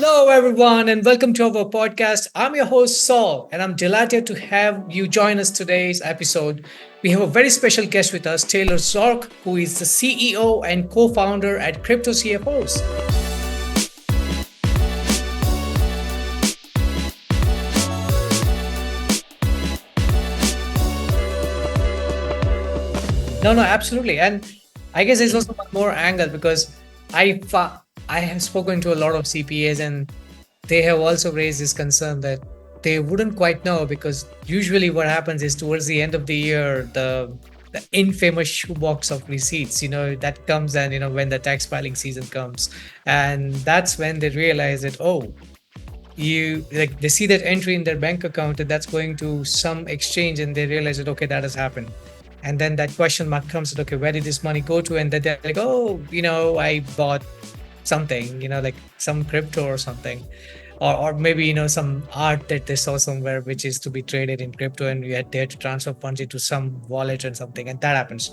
Hello, everyone, and welcome to our podcast. I'm your host, Saul, and I'm delighted to have you join us today's episode. We have a very special guest with us, Taylor Zork, who is the CEO and co founder at Crypto CFOs. No, absolutely. And I guess there's also one more angle because I have spoken to a lot of CPAs and they have also raised this concern that they wouldn't quite know because usually what happens is towards the end of the year, the infamous shoebox of receipts, that comes and, when the tax filing season comes. And that's when they realize that, oh, they see that entry in their bank account and that's going to some exchange and they realize that, okay, that has happened. And then that question mark comes that, okay, where did this money go to? And then they're like, oh, I bought something, like some crypto or something. Or maybe, some art that they saw somewhere, which is to be traded in crypto and you had there to transfer funds into some wallet and something. And that happens.